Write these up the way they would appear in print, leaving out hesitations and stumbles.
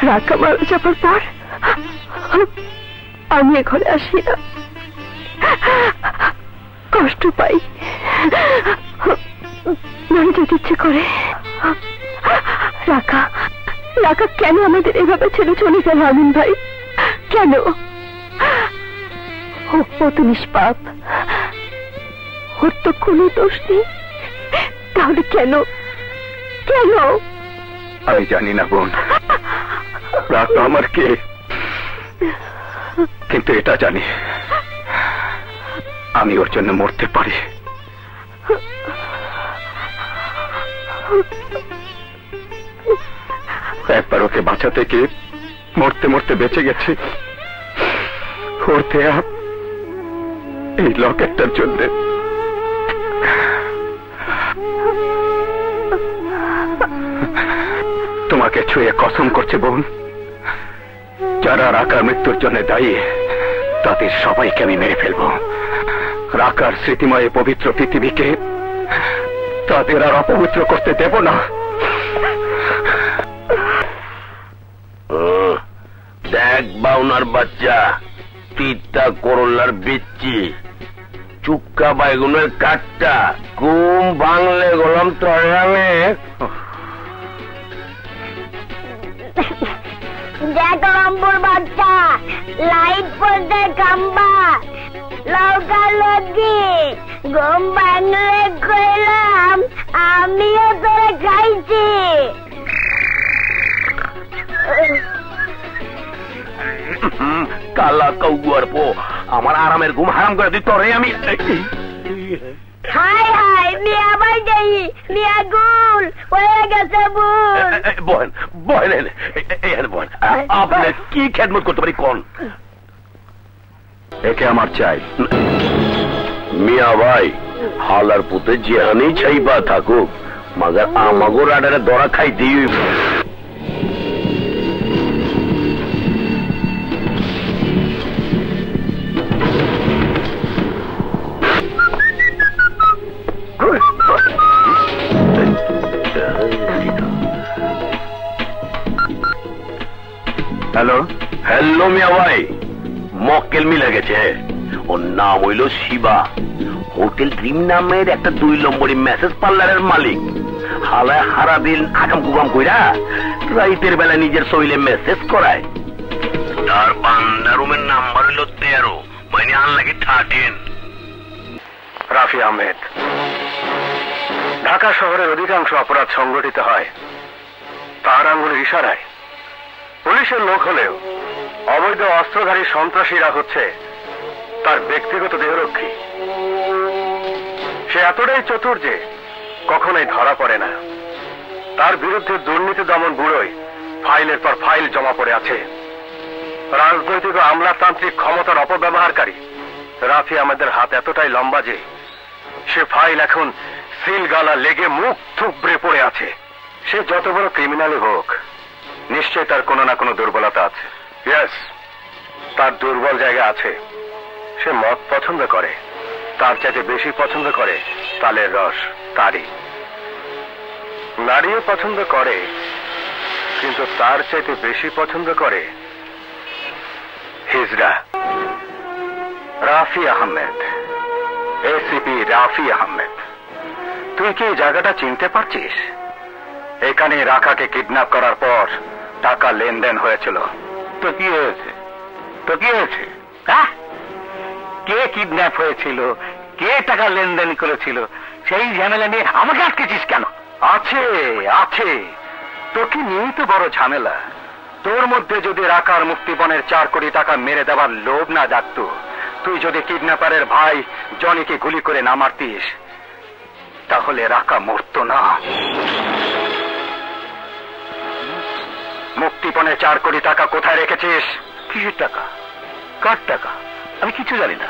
রাকা মারা যাবার পর আমি ঘরে আসি না, কষ্ট পাই, মরে যেতে ইচ্ছে করে। রাকা রাকা কেন আমাদের এভাবে ছেড়ে চলে গেল আমিন ভাই? কেন? ও তো নিষ্পাপ, ওর তো কোনো দোষ নেই, তাহলে কেন? কেন? আমি জানি না বোন, রাকা আমার কে, কিন্তু এটা জানি আমি ওর জন্য মরতে পারি। একবার ওকে বাঁচাতে গিয়ে মরতে মরতে বেঁচে গেছি ওর দেয়া এই লকেটটার জন্য। তোমাকে ছুঁয়ে কসম করছে বোন, যারা রাকার মৃত্যুর জন্য দায়ী তাদের সবাইকে আমি মেরে ফেলবো। রাকার স্মৃতিময় পবিত্র পৃথিবীকে তাদের আর অপবিত্র করতে দেব না। দেখ বাউনার বাচ্চা, তিতা করলার বিচ্ছি, চুক্কা বাইগুনের কাঠটা, ঘুম ভাঙলে গোলাম তরামে। দেখ রম্বুর বাচ্চা, লাইট পড়তে কাম্বা লৌকা লদি, ঘুম ভাঙলে কইলাম আমিও তোরে খাইছি। কালা কৌয়ার পো, আমার আরামের ঘুম হারাম করে দিত রে। আমি হাই হাই মিয়া ভাই যাই, মিয়া গুল হয়ে গেছে বুল। বহেন বহেন বহেন, আপনি কি খেদমত করতে পারি কোন? একে আমার চাই। মিয়া ভাই, হালার পুতে যেহানি চাইবা থাকুক, মগর আমাগো রাডারে দরা খাই দিই। হ্যালো হ্যালো মিয়া ভাই, মক্কেল মিলে গেছে। ওর নাম হইল শিবা, হোটেল ড্রিম নামের একটা 2 নম্বরই মেসেজ পার্লারের মালিক। হালায় হারা দিন আকাম কুকাম কইরা রাইতের বেলা নিজের শৈলে মেসেজ করায়। তার বান্দা রুমের নাম্বার হইল 13, মানে আনলাকি 13। রাফি আহমেদ। ঢাকা শহরের অধিকাংশ অপরাধ সংগঠিত হয় তার আঙ্গুলের ইশারায়। পুলিশের লোক হলেও অবৈধ অস্ত্রধারী সন্ত্রাসীরা হচ্ছে তার ব্যক্তিগত দেহরক্ষী। সে এতটাই চতুর যে কখনোই ধরা পড়ে না। তার বিরুদ্ধে দুর্নীতি দমন ব্যুরোয় ফাইলের পর ফাইল জমা পড়ে আছে। রাজনৈতিক ও আমলাতান্ত্রিক ক্ষমতার অপব্যবহারকারী রাফি আহমেদের হাত এতটাই লম্বা যে সে ফাইল এখন সিল গালা লেগে মুখ থুবড়ে পড়ে আছে। সে যত বড় ক্রিমিনালই হোক, নিশ্চয় তার কোনো না কোনো দুর্বলতা আছে। ইয়েস, তার দুর্বল জায়গা আছে। সে মদ পছন্দ করে, তার চাইতে বেশি পছন্দ করে তালের রস, তারি। নারীও পছন্দ করে, কিন্তু তার চাইতে বেশি পছন্দ করে হিজড়া। রাফি আহমেদ, এসিপি রাফি আহমেদ। তুই কি এই জায়গাটা চিনতে পারছিস? এখানে রাকাকে কিডন্যাপ করার পর টাকা লেনদেন হয়েছিল। তো কি হয়েছে? তো কি হয়েছে? কে কিডন্যাপ হয়েছিল, কে টাকা লেনদেন করেছিল, সেই ঝামেলা নিয়ে আমাকে আটকেছিস কেন? আছে আছে, তোকে নিয়েই তো বড় ঝামেলা। তোর মধ্যে যদি রাকার মুক্তিপণের 4 কোটি টাকা মেরে দেওয়ার লোভ না জাগতো, তুই যদি কিডন্যাপারের ভাই জনিকে গুলি করে না মারতিস, তাহলে রাকা মরতো না। মুক্তিপণে 4 কোটি টাকা কোথায় রেখেছিস? কিসের টাকা? কার টাকা? আমি কিছু জানি না।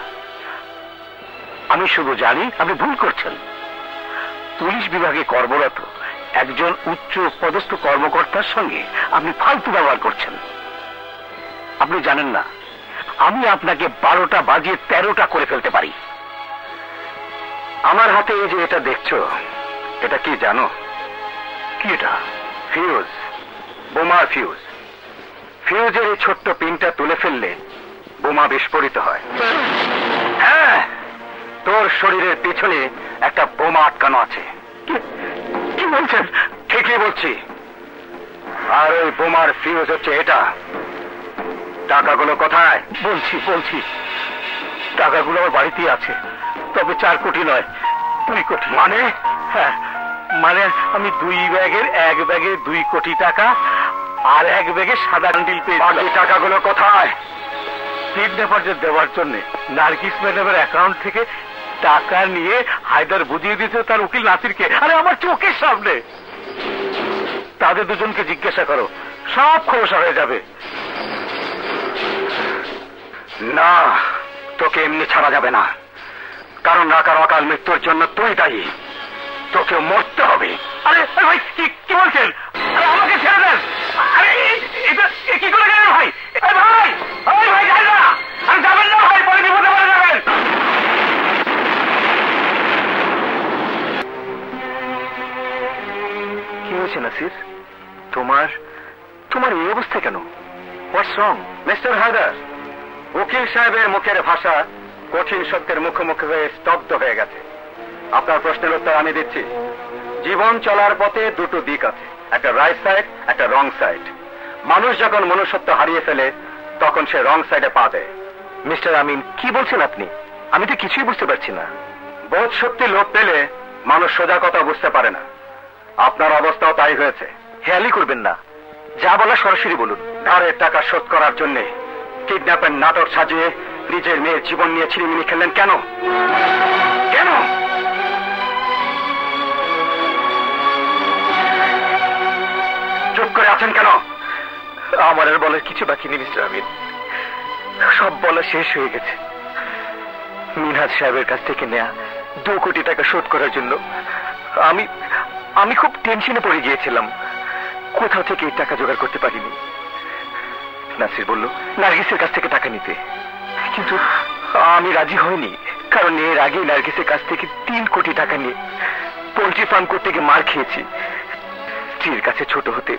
আমি শুধু জানি আপনি ভুল করছেন। পুলিশ বিভাগে কর্মরত একজন উচ্চ পদস্থ কর্মকর্তার সঙ্গে আপনি ফালতু ব্যবহার করছেন। আপনি জানেন না আমি আপনাকে 12টা বাজিয়ে 13টা করে ফেলতে পারি। আমার হাতে এই যে এটা দেখছো, এটা কি জানো? কি এটা? ফিউজ। বোমার ফিউজ। ফিউজের এই ছোট্ট পিনটা তুলে ফেললে বোমা বিস্ফোরিত হয়। হ্যাঁ, তোর শরীরের পিছনে একটা বোমা আটকানো আছে। কি বলছেন? ঠিকই বলছি। আর ওই বোমার ফিউজ হচ্ছে এটা। টাকাগুলো কোথায়? বলছি টাকাগুলো আমার বাড়িতেই আছে, তবে 4 কোটি নয়, 2 কোটি। মানে? হ্যাঁ, মানে আমি 2 ব্যাগের 1 ব্যাগে 2 কোটি টাকা আর 1 ব্যাগে সাদা বান্ডিল পেয়েছি। বাকি টাকাগুলো কোথায়? কিডন্যাপারদের দেওয়ার জন্য নার্গিস ম্যাডামের অ্যাকাউন্ট থেকে টাকা নিয়ে হায়দার বুঝিয়ে দিয়েছে তার উকিল নাসিরকে। আরে আমার চোখের সামনে। তাদের দুজনকে জিজ্ঞাসা করো, সব খোলসা হয়ে যাবে। না, তোকে এমনি ছাড়া যাবে না, কারণ রাকার অকাল মৃত্যুর জন্য তুই দায়ী। তোকে মরতে হবে। আরে ভাই, কি বলছেন? আরে আমাকে ছেড়ে দেন। আরে কি করে গেলেন ভাই? ভাই যাই না, আর যাবেন না ভাই, পরে বিপদে পড়ে যাবেন। কি হয়েছে নাসির? তোমার এই অবস্থা কেন? হোয়াটস রং? মিস্টার হায়দার, উকিল সাহেবের মুখের ভাষা কঠিন সত্যের মুখোমুখি হয়ে স্তব্ধ হয়ে গেছে। আপনার প্রশ্নের উত্তর আমি দিচ্ছি। জীবন চলার পথে 2টো দিক আছে, একটা রাইট সাইড, একটা রং সাইড। মানুষ যখন মনুষ্যত্ব হারিয়ে ফেলে তখন সে রং সাইডে পা দেয়। মিস্টার আমিন, কি বলছেন আপনি? আমি তো কিছুই বুঝতে পারছি না। বোধ শক্তি লোপ পেলে মানুষ সোজা কথা বুঝতে পারে না। আপনার অবস্থাও তাই হয়েছে। হেয়ালি করবেন না, যা বলা সরাসরি বলুন। ধারের টাকা শোধ করার জন্য কিডন্যাপের নাটক সাজিয়ে নিজের মেয়ের জীবন নিয়ে ছিনিমিনি খেললেন কেন? কেন? চুপ করে আছেন কেন? আমার আর বলার কিছু বাকি নেই মিস্টার আমিন, সব বলা শেষ হয়ে গেছে। মিনহাজ সাহেবের কাছ থেকে নেয়া 2 কোটি টাকা শোধ করার জন্য আমি খুব টেনশনে পড়ে গিয়েছিলাম। কোথাও থেকে এই টাকা জোগাড় করতে পারিনি। নাসির বলল নার্গিসের কাছ থেকে টাকা নিতে, কিন্তু আমি রাজি হইনি, কারণ এর আগে নার্গিসের কাছ থেকে 3 কোটি টাকা নিয়ে পোল্ট্রি ফার্ম করতে গিয়ে মার খেয়েছি। স্ত্রীর কাছে ছোট হতে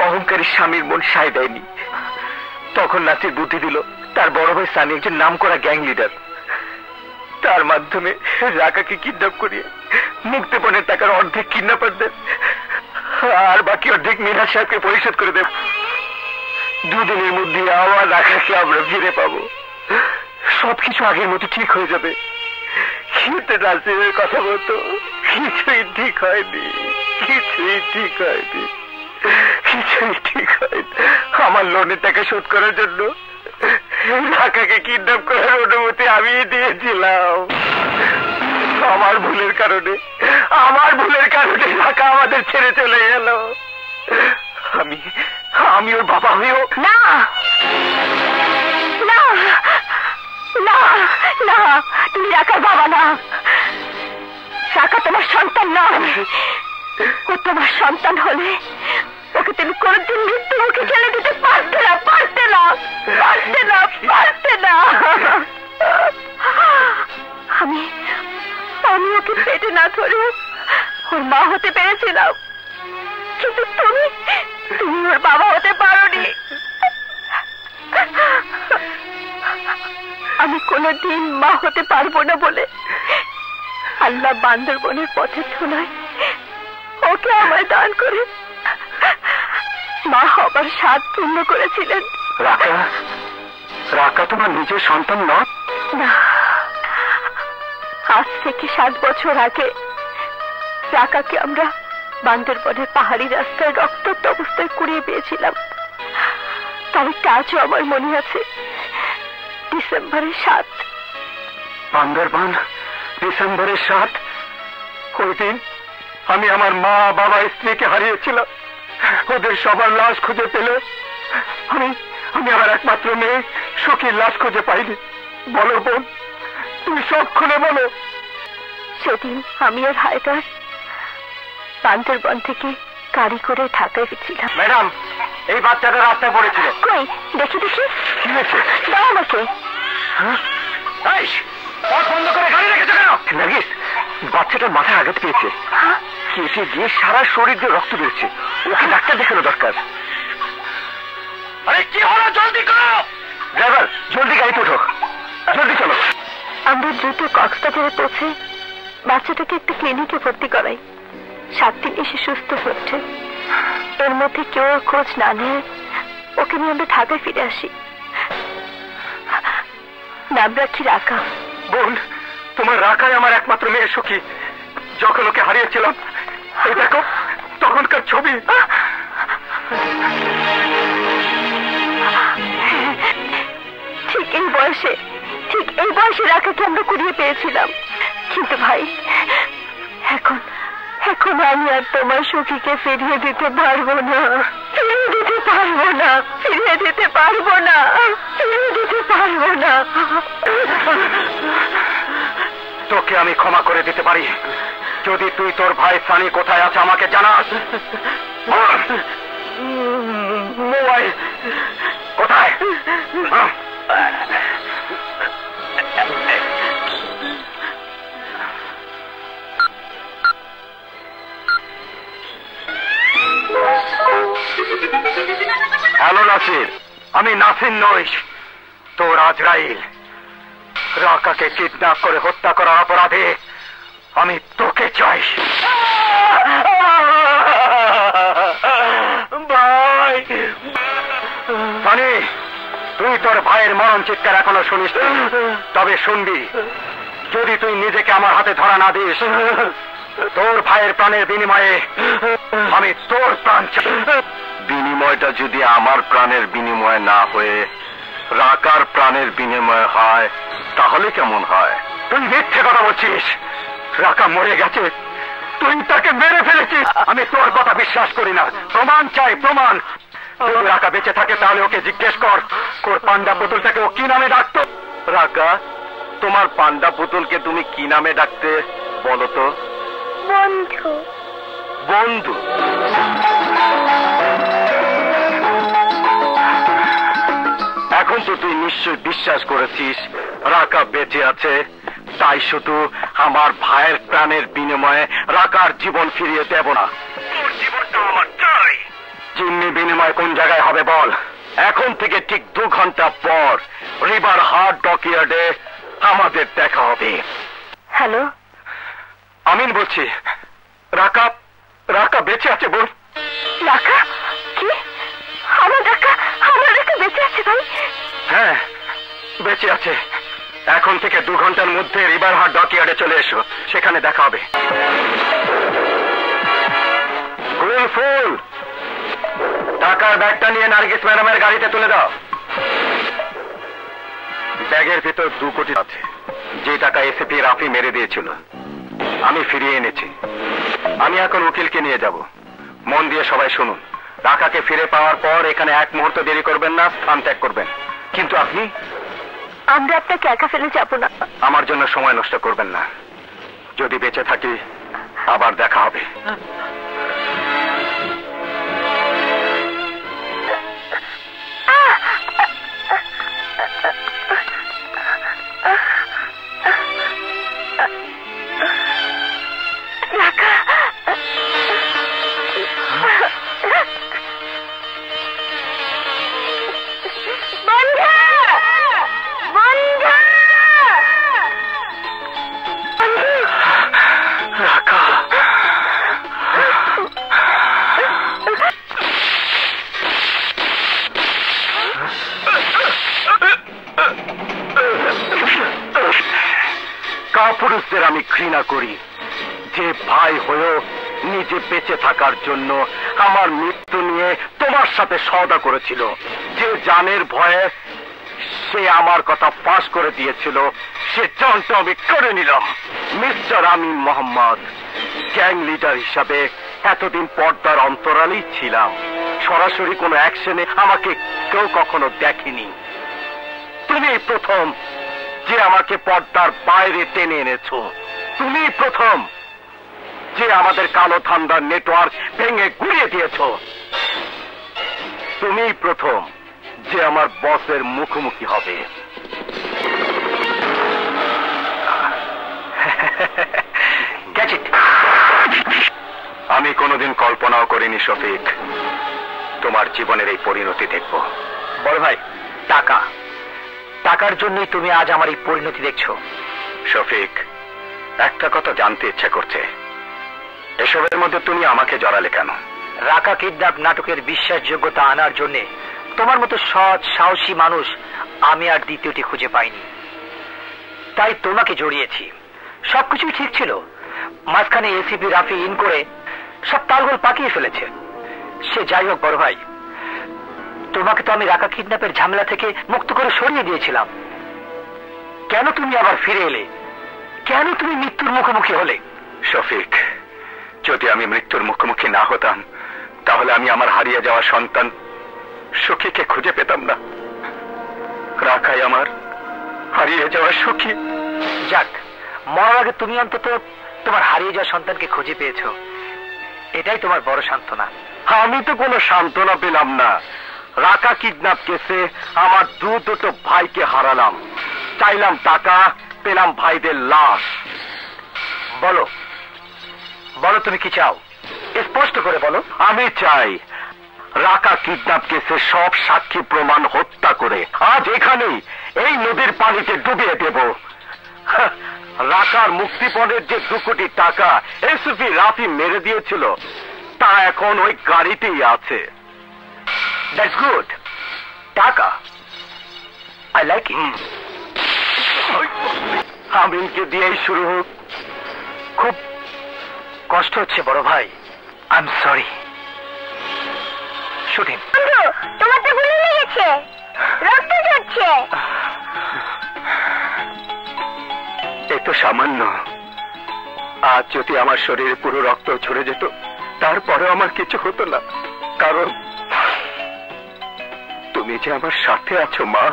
অহংকারী স্বামীর মন সায় দেয়নি। তখন নাসির বুদ্ধি দিল তার বড় ভাই সানি একজন নামকরা গ্যাং লিডার, তার মাধ্যমে রাকাকে কিডন্যাপ করিয়ে মুক্তিপণের টাকার অর্ধেক কিডন্যাপারদের আর বাকি অর্ধেক মিনহাজ সাহেবকে পরিশোধ করে দেব। 2 দিনের মধ্যে আবার রাকাকে আমরা ফিরে পাবো, সবকিছু আগের মতো ঠিক হয়ে যাবে। কিন্তু নাসিরের কথা মতো কিছুই ঠিক হয়নি। আমার লোনের টাকা শোধ করার জন্য রাকাকে কিডন্যাপ করার অনুমতি আমি দিয়েছিলাম। আমার ভুলের কারণে রাকা আমাদের ছেড়ে চলে গেল। আমি ওর বাবা হয়েও না না না না, তুমি রাকার বাবা না। রাকা তোমার সন্তান নয়। ও তোমার সন্তান হলে ওকে তুমি কোনদিন মৃত্যু মুখে ঠেলে দিতে পারতে না। আমি ওকে পেটে না ধরে ওর মা হতে পেরেছিলাম, কিন্তু তুমি ওর বাবা হতে পারোনি। আমি কোনদিন মা হতে পারবো না বলে আল্লাহ বান্দরবনের পথের ধুলায় ওকে আমায় দান করে মা হবার স্বাদ পূর্ণ করেছিলেন। রাকা তোমার নিজের সন্তান নয়? না, আজ থেকে 7 বছর আগে রাকাকে আমরা বান্দরবনের পাহাড়ি রাস্তায় রক্তাক্ত অবস্থায় কুড়িয়ে পেয়েছিলাম। তারিখটা আজও আমার মনে আছে, ডিসেম্বরের 7। বান্দরবান ডিসেম্বরের 7? ওই দিন আমি আমার মা, বাবা, স্ত্রীকে হারিয়েছিলাম। ওদের সবার লাশ খুঁজে পেলে আমি আমার একমাত্র মেয়ে সখীর লাশ খুঁজে পাইনি। বলো বোন, তুমি সব খুলে বলো। সেদিন আমি আর হায়দার বান্দরবন থেকে গাড়ি করে ঢাকায় ফিরছিলাম। ম্যাডাম, এই বাচ্চাটা রাস্তায় পড়েছিল। কই দেখি কি হয়েছে? দাও আমাকে। পথ বন্ধ করে গাড়ি রেখেছো কেন? নার্গিস, বাচ্চাটার মাথায় আঘাত পেয়েছে, কেটে গিয়ে সারা শরীর দিয়ে রক্ত বেরোচ্ছে। ওকে ডাক্তার দেখানো দরকার। গাড়িতে উঠো, জলদি চলো। আমরা দ্রুত কক্সবাজারে পৌঁছে বাচ্চাটাকে একটা ক্লিনিকে ভর্তি করাই। 7 দিন এসে সুস্থ হচ্ছে। এর মধ্যে কেউ খোঁজ না নিয়ে ওকে নিয়ে আমরা ঢাকায় ফিরে আসি। নাম রাখি রাকা। বোন, তোমার রাকাই আমার একমাত্র মেয়ে সখী। যখন ওকে হারিয়েছিলাম, এই দেখো তখনকার ছবি। ঠিক এই বয়সে রাকাকে আমরা কুড়িয়ে পেয়েছিলাম। কিন্তু ভাই, এখন আমি আর তোমার সখীকে ফিরিয়ে দিতে পারবো না। তোকে আমি ক্ষমা করে দিতে পারি যদি তুই তোর ভাই সানি কোথায় আছে আমাকে জানাস। মোবাইল কোথায়? হ্যালো নাসির, আমি নাসির নই, তোর আজরাইল। রাকাকে কিডন্যাপ করে হত্যা করার অপরাধে আমি তোকে চাই। ভাই সানি, তুই তোর ভাইয়ের মরণ চিৎকার এখনো শুনিস? তবে শুনবি, যদি তুই নিজেকে আমার হাতে ধরা না দিস, তোর ভাইয়ের প্রাণের বিনিময়ে আমি তোর প্রাণ চাই। বিনিময়টা যদি আমার প্রাণের বিনিময় না হয়ে রাকার প্রাণের বিনিময় হয়, তাহলে কেমন হয়? তুই মিথ্যে কথা বলছিস। রাকা মরে গেছে, তুই তাকে মেরে ফেলেছিস। আমি তোর কথা বিশ্বাস করি না। প্রমাণ চাই, প্রমাণ। যদি রাকা বেঁচে থাকে তাহলে ওকে জিজ্ঞেস কর ওর পান্ডা পুতুলটাকে ও কি নামে ডাকতো। রাকা, তোমার পান্ডা পুতুলকে তুমি কি নামে ডাকতে বলো তো? বন্ধু। বন্ধু? এখন তো তুই নিশ্চয় বিশ্বাস করেছিস রাকা বেঁচে আছে, তাই শুধু আমার ভাইয়ের প্রাণের বিনিময়ে রাকার জীবন ফিরিয়ে দেব না। তোর জীবনটা আমার চাই। চিমনি বিনিময় কোন জায়গায় হবে বল? এখন থেকে ঠিক 2 ঘন্টা পর রিভার হার্ট ডকইয়ার্ডে আমাদের দেখা হবে। হ্যালো, আমিন বলছি। রাকা বেঁচে আছে বোন। রাকা? কি? আমার রাকা বেঁচে আছে ভাই? হ্যাঁ, বেঁচে আছে। এখন থেকে 2 ঘন্টার মধ্যে রিভার হার্ট ডকইয়ার্ডে চলে এসো, সেখানে দেখা হবে। ফুল টাকার ব্যাগটা নিয়ে নার্গিস ম্যাডামের গাড়িতে তুলে দাও। ব্যাগের ভিতর 2 কোটি আছে, যে টাকা এসিপি রাফি মেরে দিয়েছিল আমি ফিরিয়ে এনেছি। আমি এখন উকিলকে নিয়ে যাব। মন দিয়ে সবাই শুনুন, টাকাকে ফিরে পাওয়ার পর এখানে 1 মুহূর্ত দেরি করবেন না, স্থান ত্যাগ করবেন। কিন্তু আপনি? আমরা আপনাকে একা ফেলে যাব না। আমার জন্য সময় নষ্ট করবেন না। যদি বেঁচে থাকি আবার দেখা হবে। কাপুরুষদের আমি ঘৃণা করি, যে ভাই হয়েও নিজে বেঁচে থাকার জন্য আমার মৃত্যু নিয়ে তোমার সাথে সওদা করেছিল। যে জানের ভয়ে সে আমার কথা ফাঁস করে দিয়েছিল, সে জানটা আমি করে নিলাম। মিস্টার আমিন মোহাম্মদ, গ্যাং লিডার হিসাবে এতদিন পর্দার অন্তরালেই ছিলাম। সরাসরি কোনো অ্যাকশনে আমাকে কেউ কখনো দেখেনি। তুমি প্রথম যে আমাকে পর্দার বাইরে টেনে এনেছো। তুমি প্রথম যে আমাদের কালো ধান্দার নেটওয়ার্ক ভেঙে গুড়িয়ে দিয়েছো। তুমি প্রথম যে আমার বসের মুখোমুখি হবে। আমি কোনোদিন কল্পনাও করিনি শফিক তোমার জীবনের এই পরিণতি দেখব। বড় ভাই, টাকা টাকার জন্যই তুমি আজ আমার এই পরিণতি দেখছো। শফিক, একটা কথা জানতে ইচ্ছে করছে, এসবের মধ্যে তুমি আমাকে জড়ালে কেন? রাকা কিডন্যাপ নাটকের বিশ্বাসযোগ্যতা আনার জন্য তোমার মতো সৎ সাহসী মানুষ আমি আর দ্বিতীয়টি খুঁজে পাইনি, তাই তোমাকে জড়িয়েছি। সবকিছুই ঠিক ছিল, মাঝখানে এসিপি রাফি ইন করে সব তালগোল পাকিয়ে ফেলেছে। সে যাই হোক বড় ভাই, তোমাকে তো আমি রাকা কিডন্যাপের ঝামেলা থেকে মুক্ত করে সরিয়ে দিয়েছিলাম। কেন তুমি আবার ফিরে এলে? কেন তুমি মৃত্যুর মুখোমুখি হলে? শফিক, যদি আমি মৃত্যুর মুখোমুখি না হতাম তাহলে আমি আমার হারিয়ে যাওয়া সন্তান সখীকে খুঁজে পেতাম না। রাখাই আমার হারিয়ে যাওয়া সখী। যাক, মরার আগে তুমি অন্তত তোমার হারিয়ে যাওয়া সন্তানকে খুঁজে পেয়েছো, এটাই তোমার বড় সান্ত্বনা। আমি তো কোনো সান্ত্বনা পেলাম না। রাকা কিডন্যাপ কেসে আমার দুটো ভাইকে হারালাম, চাইলাম টাকা, পেলাম ভাইদের লাশ। বলো বলো, তুমি কি চাও? স্পষ্ট করে বলো। আমি চাই রাকা কিডন্যাপ কেসে সব সাক্ষী প্রমাণ হত্যা করে আজ এখানেই এই নদীর পানিতে ডুবিয়ে দেব। রাকার মুক্তিপণের যে 2 কোটি টাকা এসপি রাফি মেরে দিয়েছিল তা এখন ওই গাড়িতেই আছে। That's good. টাকা, আই লাইক ইট। আমিনকে দিয়েই শুরু হোক। খুব কষ্ট হচ্ছে বড় ভাই, আই এম সরি। শুটিং। তোমার তো গুলি লেগেছে, রক্ত ঝরছে। এই তো সামান্য। আজ যদি আমার শরীরে পুরো রক্ত ঝরে যেত তারপরে আমার কিছু হতো না, কারণ তুমি যে আমার সাথে আছো মা।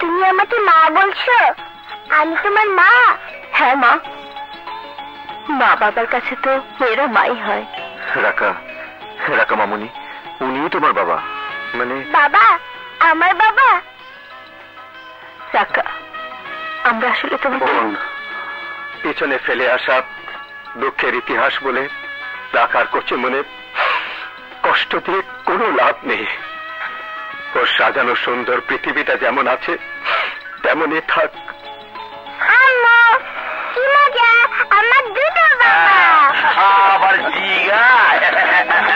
তুমি আমাকে মা বলছো? আমি তোমার মা? হ্যাঁ মা, মা বাবার কাছে তো মেয়েরা মাই হয়। রাকা, রাকা মামুনি, উনিই তোমার বাবা? মানে বাবা? আমার বাবা? রাকা, আমরা আসলে তোমাকে পিছনে ফেলে আসা দুঃখের ইতিহাস বলে রাখার করছে মনে কষ্ট দিয়ে কোনো লাভ নেই। ওর সাজানো সুন্দর পৃথিবীটা যেমন আছে তেমনই থাক। আম্মু, কি মজা, আমার দুটো বাবা। আবার জিগা